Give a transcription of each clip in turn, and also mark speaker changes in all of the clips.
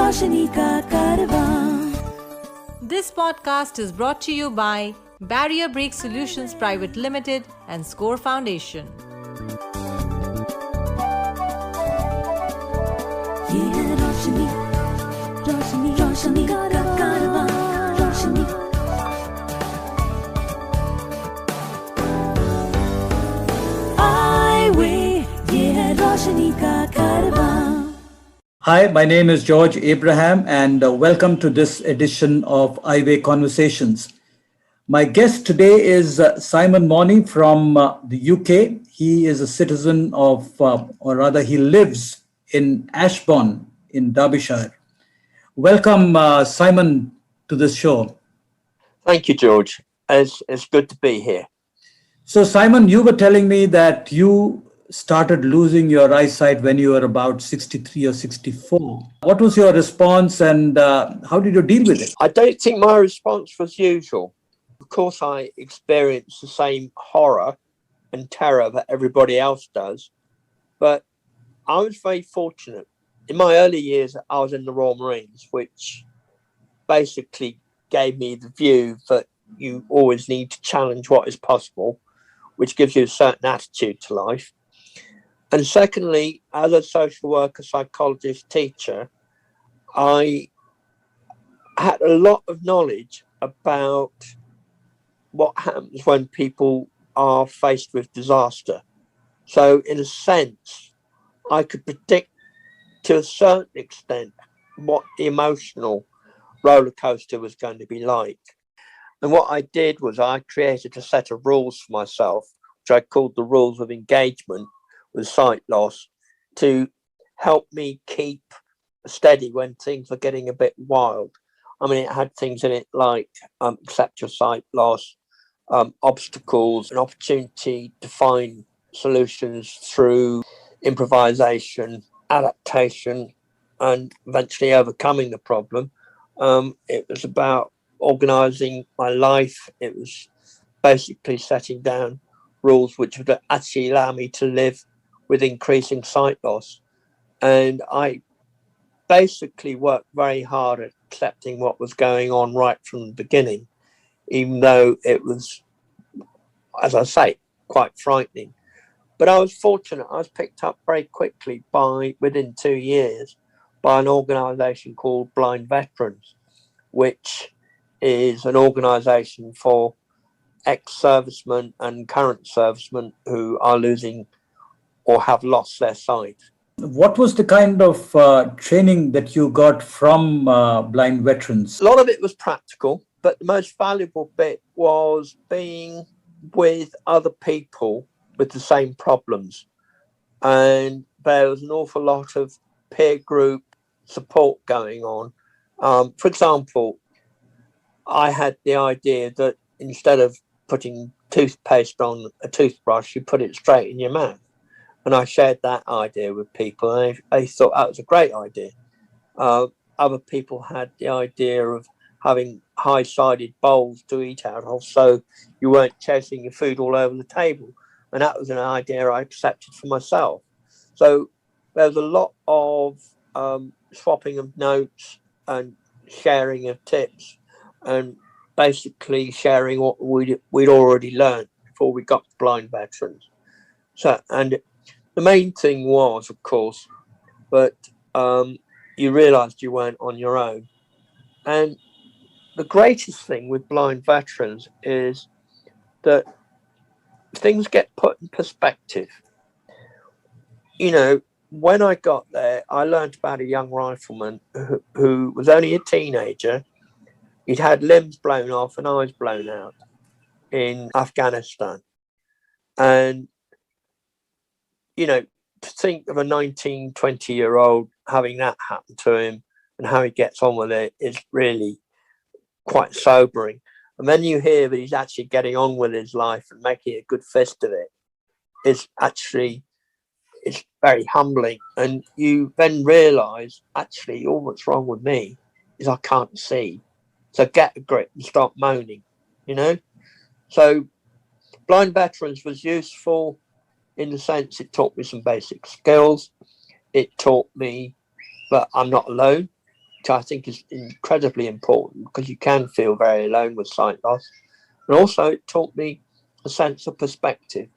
Speaker 1: रोशनी का कारवां।
Speaker 2: This podcast is brought to you by Barrier Break Solutions Private Limited and Score Foundation.
Speaker 1: ये है रोशनी, रोशनी, रोशनी का कारवां, रोशनी। Eyeway, ये है रोशनी का कारवां।
Speaker 3: Hi, my name is George Abraham, and welcome to this edition of Eyeway Conversations. My guest today is Simon Mahoney from the UK. He is a citizen of, or rather, he lives in Ashbourne in Derbyshire. Welcome, Simon, to this show.
Speaker 4: Thank you, George. It's good to be here.
Speaker 3: So, Simon, you were telling me that you started losing your eyesight when you were about 63 or 64. What was your response, and how did you deal with it?
Speaker 4: I don't think my response was usual. Of course, I experienced the same horror and terror that everybody else does, but I was very fortunate. In my early years, I was in the Royal Marines, which basically gave me the view that you always need to challenge what is possible, which gives you a certain attitude to life. And secondly, as a social worker, psychologist, teacher, I had a lot of knowledge about what happens when people are faced with disaster. So in a sense, I could predict to a certain extent what the emotional roller coaster was going to be like. And what I did was I created a set of rules for myself, which I called the rules of engagement with sight loss, to help me keep steady when things are getting a bit wild. I mean, it had things in it like accept your sight loss, obstacles, an opportunity to find solutions through improvisation, adaptation, and eventually overcoming the problem. It was about organising my life. It was basically setting down rules which would actually allow me to live with increasing sight loss. And I basically worked very hard at accepting what was going on right from the beginning, even though it was, as I say, quite frightening. But I was fortunate. I was picked up very quickly within 2 years, by an organisation called Blind Veterans, which is an organisation for ex-servicemen and current servicemen who are losing or have lost their sight.
Speaker 3: What was the kind of training that you got from Blind Veterans?
Speaker 4: A lot of it was practical, but the most valuable bit was being with other people with the same problems. And there was an awful lot of peer group support going on. For example, I had the idea that instead of putting toothpaste on a toothbrush, you put it straight in your mouth. And I shared that idea with people, and they thought that was a great idea. Other people had the idea of having high-sided bowls to eat out of, so you weren't chasing your food all over the table. And that was an idea I accepted for myself. So there was a lot of swapping of notes and sharing of tips, and basically sharing what we'd already learned before we got to Blind Veterans. So, and the main thing was, of course, that you realised you weren't on your own. And the greatest thing with Blind Veterans is that things get put in perspective. You know, when I got there, I learned about a young rifleman who was only a teenager. He'd had limbs blown off and eyes blown out in Afghanistan. And you know, to think of a 19, 20-year-old having that happen to him and how he gets on with it is really quite sobering. And then you hear that he's actually getting on with his life and making a good fist of it. It's very humbling. And you then realise, actually, all that's wrong with me is I can't see. So get a grip and stop moaning, you know? So Blind Veterans was useful in the sense it taught me some basic skills. It taught me that I'm not alone. which I think is incredibly important because you can feel very alone with sight loss. And also it taught me a sense of perspective,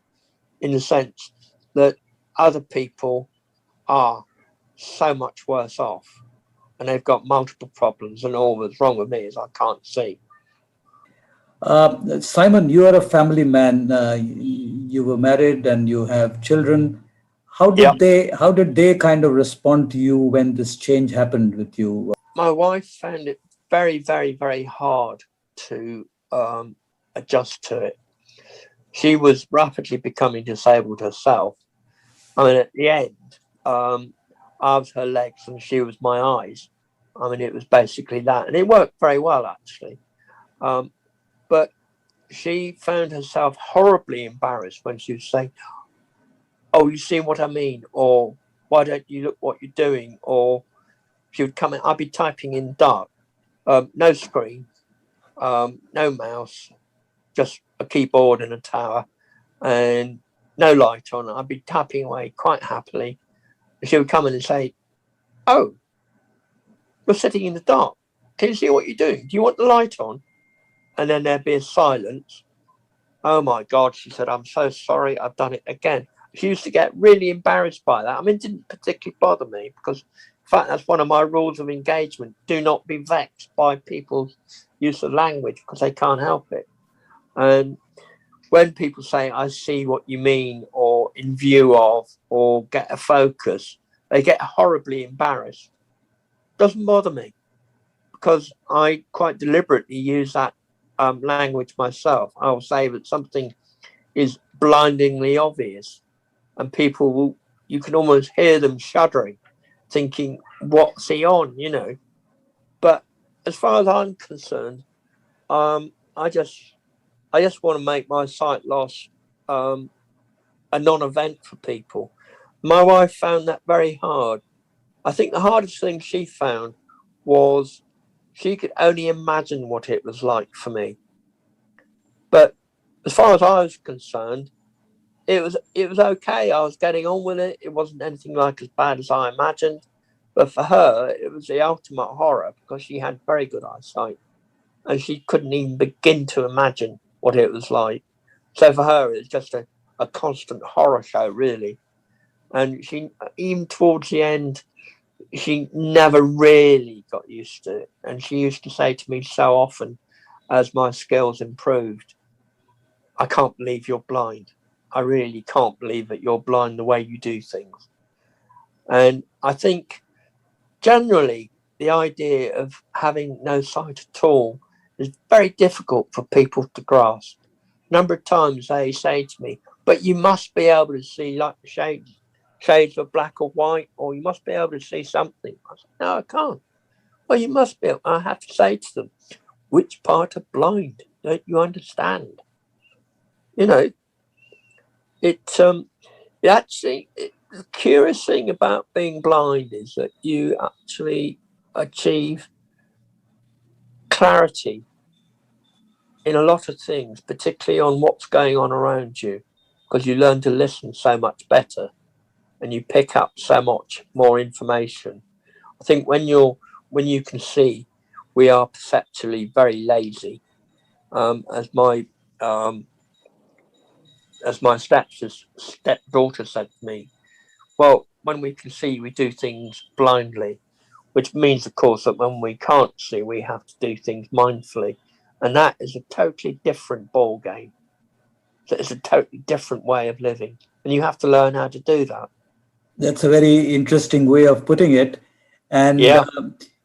Speaker 4: in the sense that other people are so much worse off and they've got multiple problems, and all that's wrong with me is I can't see.
Speaker 3: Simon, you are a family man. You were married and you have children.
Speaker 4: Yeah.
Speaker 3: How did they kind of respond to you when this change happened with you?
Speaker 4: My wife found it very, very, very hard to adjust to it. She was rapidly becoming disabled herself. I mean, at the end, I was her legs and she was my eyes. I mean, it was basically that. And it worked very well, actually. But she found herself horribly embarrassed when she was saying, "Oh, you see what I mean?" Or "Why don't you look what you're doing?" Or she would come in, I'd be typing in dark, no screen, no mouse, just a keyboard and a tower, and no light on. I'd be typing away quite happily. And she would come in and say, "Oh, you're sitting in the dark. Can you see what you're doing? Do you want the light on?" And then there'd be a silence. "Oh my God," she said, "I'm so sorry. I've done it again." She used to get really embarrassed by that. I mean, it didn't particularly bother me because, in fact, that's one of my rules of engagement. Do not be vexed by people's use of language because they can't help it. And when people say, "I see what you mean," or "in view of," or "get a focus," they get horribly embarrassed. Doesn't bother me because I quite deliberately use that language myself. I'll say that something is blindingly obvious, and people will, you can almost hear them shuddering, thinking, "What's he on?" You know. But as far as I'm concerned, I just want to make my sight loss a non-event for people. My wife found that very hard. I think the hardest thing she found was she could only imagine what it was like for me. But as far as I was concerned, it was okay. I was getting on with it. It wasn't anything like as bad as I imagined. But for her, it was the ultimate horror because she had very good eyesight and she couldn't even begin to imagine what it was like. So for her, it was just a constant horror show, really. And she, even towards the end, she never really got used to it. And she used to say to me so often, as my skills improved, "I can't believe you're blind. I really can't believe that you're blind the way you do things." And I think generally the idea of having no sight at all is very difficult for people to grasp. A number of times they say to me, "But you must be able to see like the shades of black or white, or you must be able to see something." I say, "No, I can't." "Well, you must be able." I have to say to them, "Which part of blind don't you understand?" You know, the curious thing about being blind is that you actually achieve clarity in a lot of things, particularly on what's going on around you, because you learn to listen so much better and you pick up so much more information. I think when you can see, we are perceptually very lazy. Um, as my stepdaughter said to me, "Well, when we can see, we do things blindly," which means, of course, that when we can't see, we have to do things mindfully. And that is a totally different ball game. So it's a totally different way of living. And you have to learn how to do that.
Speaker 3: That's a very interesting way of putting it. And,
Speaker 4: Yeah.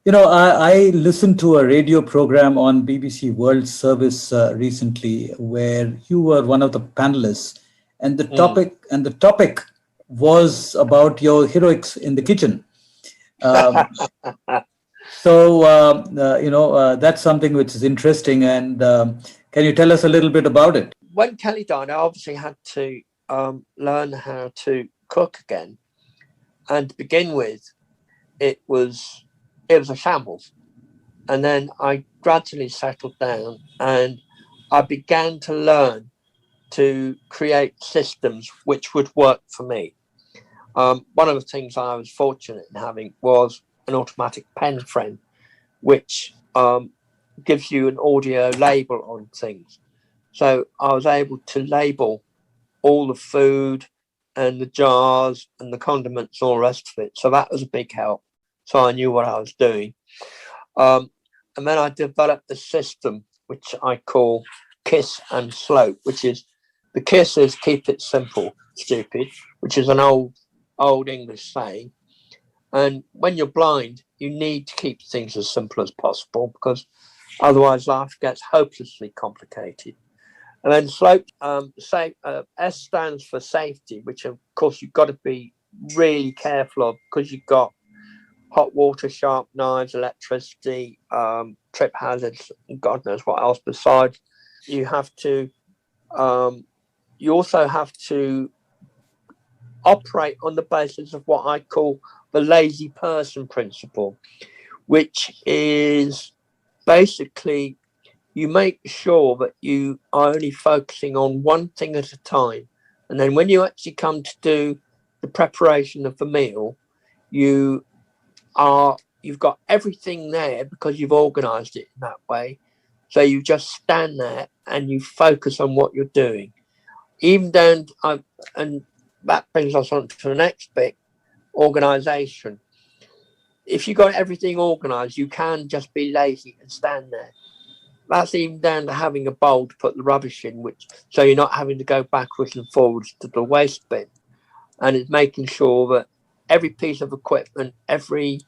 Speaker 3: I listened to a radio program on BBC World Service recently where you were one of the panelists. And
Speaker 4: Mm.
Speaker 3: the topic was about your heroics in the kitchen. Um, that's something which is interesting. And can you tell us a little bit about it?
Speaker 4: When Kelly died, I obviously had to learn how to cook again. And to begin with, it was a shambles. And then I gradually settled down and I began to learn to create systems which would work for me. One of the things I was fortunate in having was an automatic pen friend, which gives you an audio label on things. So I was able to label all the food and the jars and the condiments and all the rest of it. So that was a big help. So I knew what I was doing. And then I developed a system which I call KISS and SLOPE, which is, the KISS is keep it simple, stupid, which is an old English saying. And when you're blind, you need to keep things as simple as possible, because otherwise life gets hopelessly complicated. And then SLOPE, S stands for safety, which of course you've got to be really careful of, because you've got hot water, sharp knives, electricity, trip hazards, and God knows what else. Besides, you have to, you also have to operate on the basis of what I call the lazy person principle, which is basically you make sure that you are only focusing on one thing at a time. And then when you actually come to do the preparation of the meal, you've got everything there because you've organized it in that way. So you just stand there and you focus on what you're doing. Even down, and that brings us on to the next bit, organization. If you got everything organized, you can just be lazy and stand there. That's even down to having a bowl to put the rubbish in, so you're not having to go backwards and forwards to the waste bin. And it's making sure that every piece of equipment, every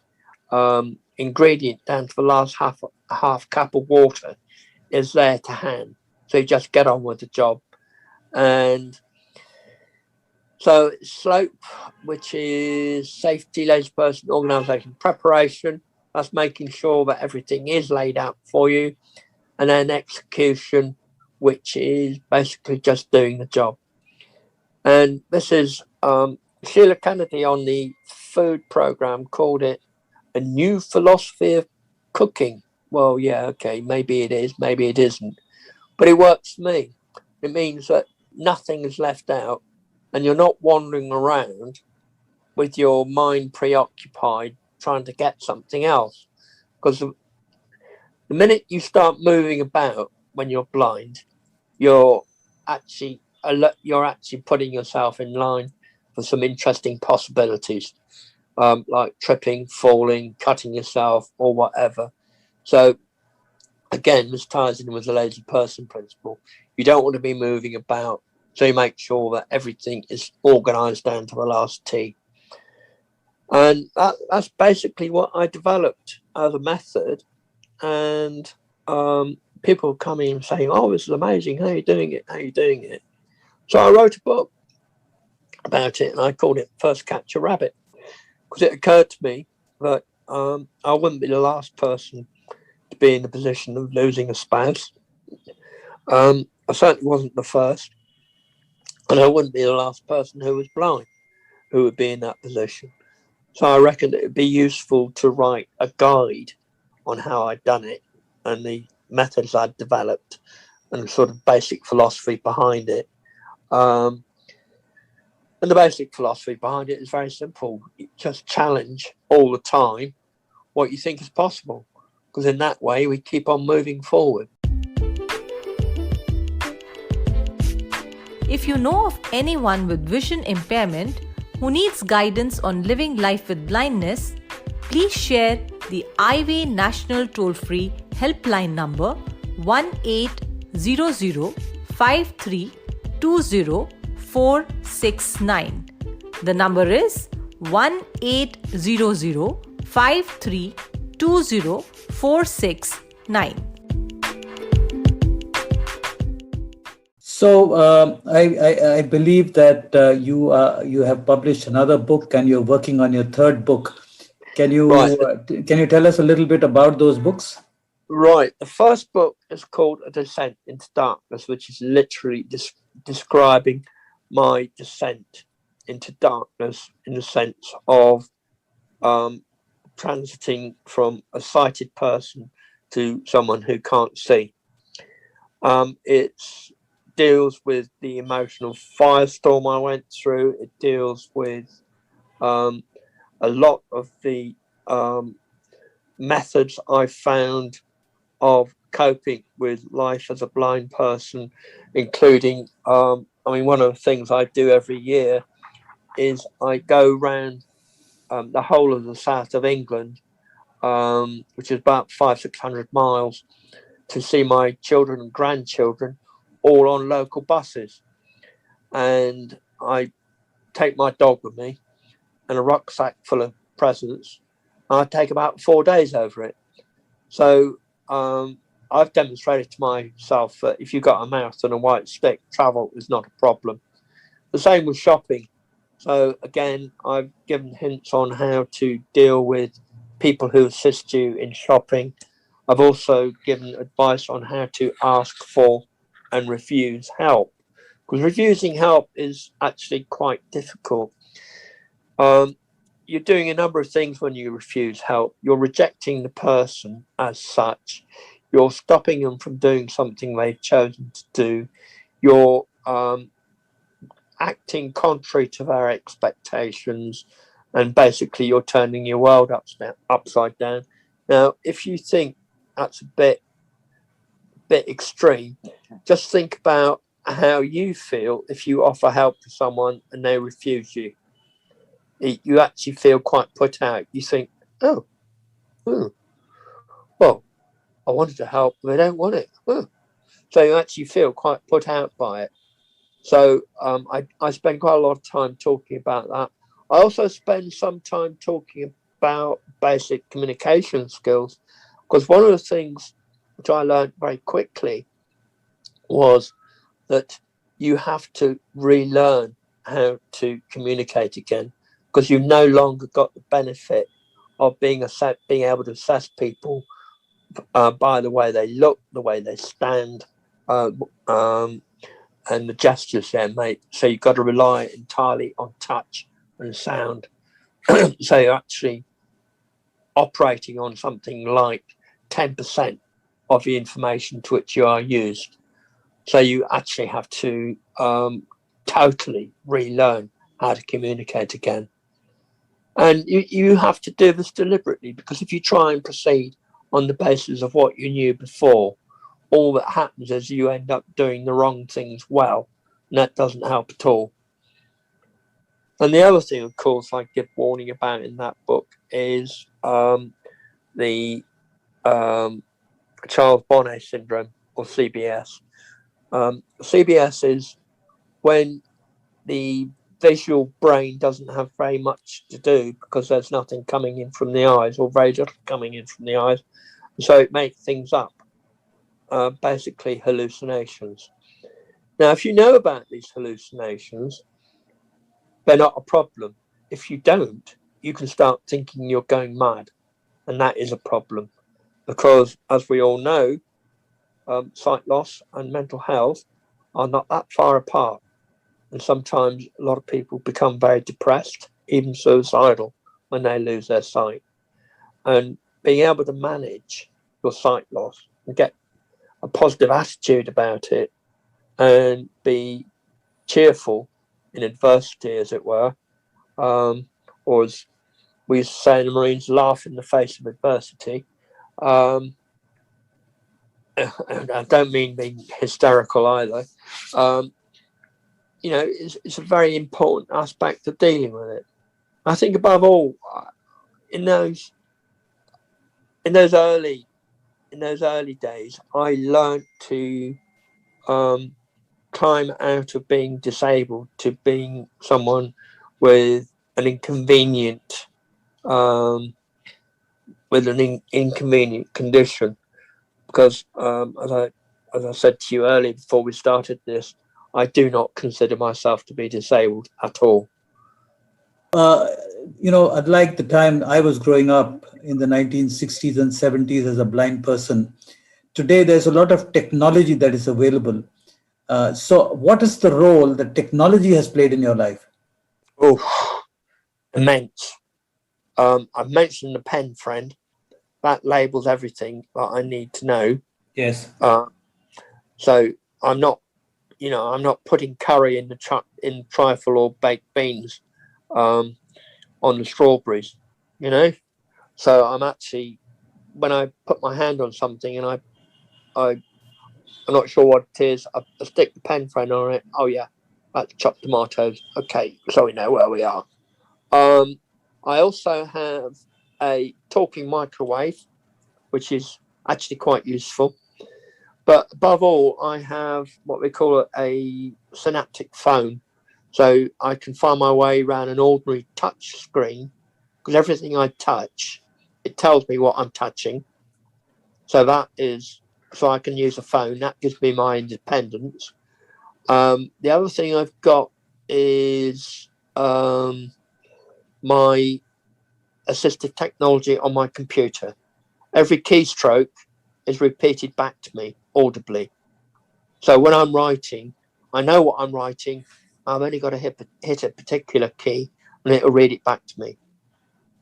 Speaker 4: ingredient down to the last half cup of water is there to hand. So you just get on with the job. And so SLOPE, which is safety, lazy person, organisation, preparation, that's making sure that everything is laid out for you. And then execution, which is basically just doing the job. And this is Sheila Kennedy on the food program called it a new philosophy of cooking. Well, yeah, okay, maybe it is, maybe it isn't. But it works for me. It means that nothing is left out and you're not wandering around with your mind preoccupied trying to get something else. Because the minute you start moving about when you're blind, you're actually putting yourself in line for some interesting possibilities, like tripping, falling, cutting yourself, or whatever. So again, this ties in with the lazy person principle. You don't want to be moving about, so you make sure that everything is organized down to the last T. And that's basically what I developed as a method. And people coming and saying, "Oh, this is amazing. How are you doing it? How are you doing it?" So I wrote a book about it, and I called it First Catch a Rabbit, because it occurred to me that I wouldn't be the last person to be in the position of losing a spouse. I certainly wasn't the first, and I wouldn't be the last person who was blind who would be in that position. So I reckoned it would be useful to write a guide on how I'd done it and the methods I'd developed and the sort of basic philosophy behind it. And the basic philosophy behind it is very simple. You just challenge all the time what you think is possible, because in that way we keep on moving forward.
Speaker 2: If you know of anyone with vision impairment who needs guidance on living life with blindness, please share the Eyeway National Toll-Free Helpline number 1-800-5320-469. The number is 1-800-5320-469.
Speaker 3: So I believe that you have published another book and you're working on your third book. Can you tell us a little bit about those books?
Speaker 4: Right. The first book is called A Descent into Darkness, which is literally describing my descent into darkness in the sense of transiting from a sighted person to someone who can't see. It deals with the emotional firestorm I went through. It deals with a lot of the methods I've found of coping with life as a blind person, including, one of the things I do every year is I go around the whole of the south of England, which is about 500-600 miles, to see my children and grandchildren all on local buses. And I take my dog with me and a rucksack full of presents. I take about 4 days over it. So I've demonstrated to myself that if you've got a mouse and a white stick, travel is not a problem. The same with shopping. So again, I've given hints on how to deal with people who assist you in shopping. I've also given advice on how to ask for and refuse help, because refusing help is actually quite difficult. You're doing a number of things when you refuse help. You're rejecting the person as such. You're stopping them from doing something they've chosen to do. You're acting contrary to their expectations, and basically you're turning your world upside down. Now, if you think that's a bit extreme, just think about how you feel if you offer help to someone and they refuse you. You actually feel quite put out. You think, well, I wanted to help, but they don't want it. So you actually feel quite put out by it. So I spend quite a lot of time talking about that. I also spend some time talking about basic communication skills, because one of the things which I learned very quickly was that you have to relearn how to communicate again, because you've no longer got the benefit of being able to assess people by the way they look, the way they stand, and the gestures they make. So you've got to rely entirely on touch and sound. So you're actually operating on something like 10% of the information to which you are used. So you actually have to totally relearn how to communicate again. And you have to do this deliberately, because if you try and proceed on the basis of what you knew before, all that happens is you end up doing the wrong things well, and that doesn't help at all. And the other thing, of course, I give warning about in that book is the Charles Bonnet syndrome, or CBS. CBS is when the visual brain doesn't have very much to do, because there's nothing coming in from the eyes, or very little coming in from the eyes. So it makes things up, basically hallucinations. Now, if you know about these hallucinations, they're not a problem. If you don't, you can start thinking you're going mad, and that is a problem, because as we all know, sight loss and mental health are not that far apart. And sometimes a lot of people become very depressed, even suicidal, when they lose their sight. And being able to manage your sight loss and get a positive attitude about it and be cheerful in adversity, as it were, or as we used to say in the Marines, laugh in the face of adversity. I don't mean being hysterical either. It's a very important aspect of dealing with it. I think above all, in those early days, I learned to climb out of being disabled to being someone with an inconvenient condition, because as I said to you earlier before we started this, I do not consider myself to be disabled at all.
Speaker 3: Unlike the time I was growing up in the 1960s and 70s as a blind person, today there's a lot of technology that is available. So what is the role that technology has played in your life?
Speaker 4: Oh, immense. I've mentioned the pen friend. That labels everything that I need to know.
Speaker 3: Yes.
Speaker 4: So I'm not putting curry in in trifle or baked beans on the strawberries, So I'm actually when I put my hand on something and I'm not sure what it is, I stick the pen friend on it. Oh yeah, that's chopped tomatoes. Okay, so we know where we are. I also have a talking microwave, which is actually quite useful. But above all, I have what we call a synaptic phone. So I can find my way around an ordinary touch screen, because everything I touch, it tells me what I'm touching. So I can use a phone. That gives me my independence. The other thing I've got is my assistive technology on my computer. Every keystroke is repeated back to me audibly. So when I'm writing, I know what I'm writing. I've only got to hit a particular key and it'll read it back to me.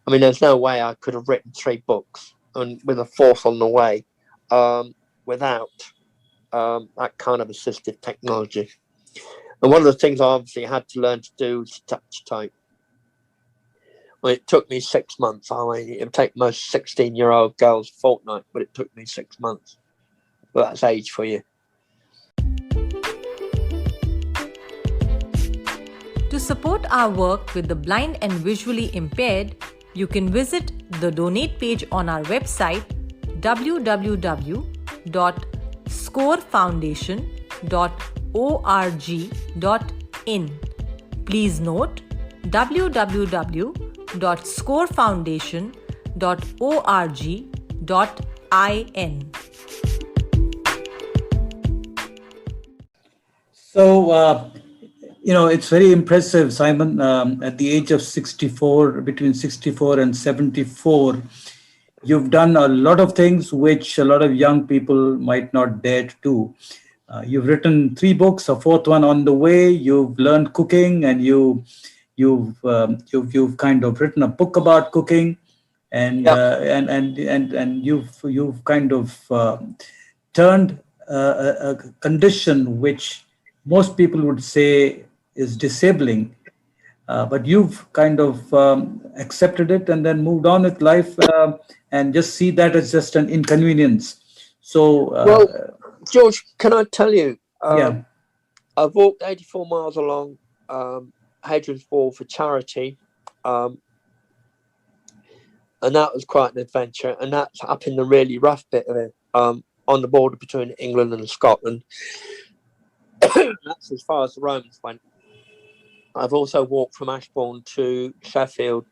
Speaker 4: I mean, there's no way I could have written 3 books and with a 4th on the way without that kind of assistive technology. And one of the things I obviously had to learn to do was touch type. Well, it took me 6 months. I mean, it would take most 16-year-old girls a fortnight, but it took me 6 months. But that's age for you.
Speaker 2: To support our work with the blind and visually impaired, you can visit the donate page on our website www.scorefoundation.org.in. Please note www.scorefoundation.org.in.
Speaker 3: So, it's very impressive, Simon. At the age of 64, between 64 and 74, you've done a lot of things which a lot of young people might not dare to do. You've written 3 books, a 4th one on the way. You've learned cooking, and you've kind of written a book about cooking, and you've kind of turned a condition which most people would say is disabling, but you've kind of accepted it and then moved on with life, and just see that as just an inconvenience. So,
Speaker 4: well, George, can I tell you?
Speaker 3: Yeah.
Speaker 4: I've walked 84 miles along Hadrian's Wall for charity, and that was quite an adventure. And that's up in the really rough bit of it, on the border between England and Scotland. That's as far as the Romans went. I've also walked from Ashbourne to Sheffield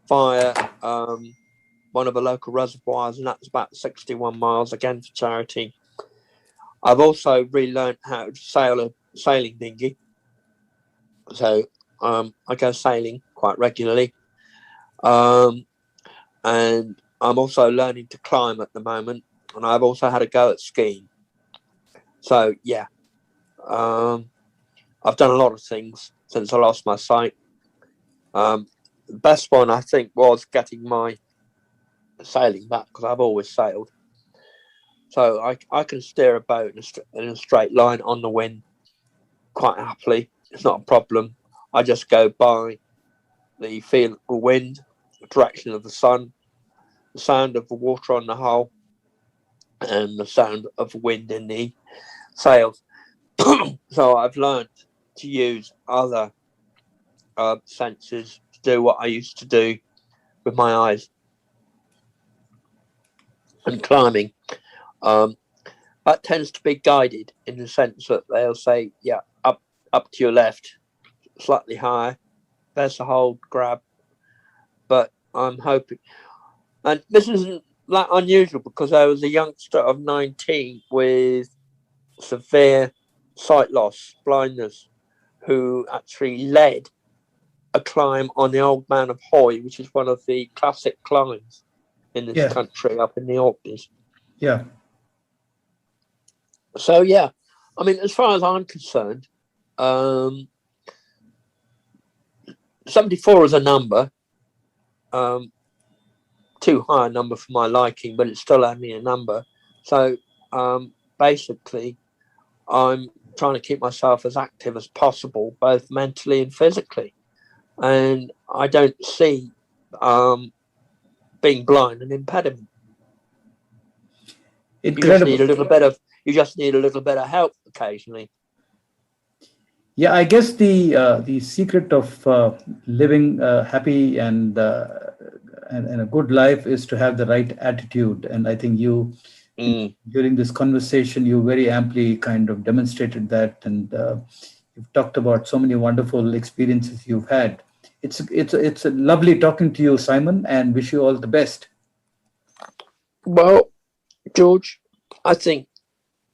Speaker 4: via one of the local reservoirs, and that's about 61 miles, again for charity. I've also relearned how to sail a sailing dinghy. So I go sailing quite regularly. And I'm also learning to climb at the moment. And I've also had a go at skiing. So, yeah. I've done a lot of things since I lost my sight. The best one, I think, was getting my sailing back, because I've always sailed. So I can steer a boat in a straight line on the wind quite happily. It's not a problem. I just go by the feel of the wind, the direction of the sun, the sound of the water on the hull, and the sound of the wind in the sails. So I've learned to use other senses to do what I used to do with my eyes. And climbing, that tends to be guided in the sense that they'll say, yeah, up to your left, slightly higher, there's a hold, grab. But I'm hoping, and this isn't that unusual, because there was a youngster of 19 with severe sight loss, blindness, who actually led a climb on the Old Man of Hoy, which is one of the classic climbs in this country, up in the Orkneys.
Speaker 3: Yeah.
Speaker 4: So, yeah, I mean, as far as I'm concerned, 74 is a number, too high a number for my liking, but it's still only a number. So, basically, I'm trying to keep myself as active as possible, both mentally and physically. And I don't see being blind an impediment.
Speaker 3: Incredible.
Speaker 4: You just need a little bit of help occasionally.
Speaker 3: Yeah, I guess the secret of living happy and a good life is to have the right attitude. And I think you, during this conversation, you very amply kind of demonstrated that, and you've talked about so many wonderful experiences you've had. It's lovely talking to you, Simon, and wish you all the best.
Speaker 4: Well, George, I think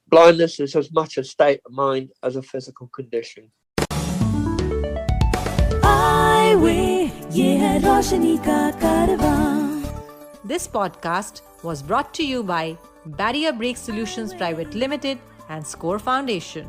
Speaker 4: blindness is as much a state of mind as a physical condition.
Speaker 2: This podcast was brought to you by Barrier Break Solutions Private Limited and Score Foundation.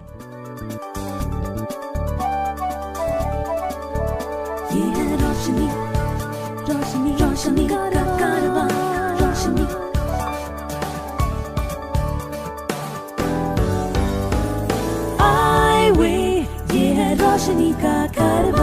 Speaker 1: Eyeway, ये है रोशनी का कारवां।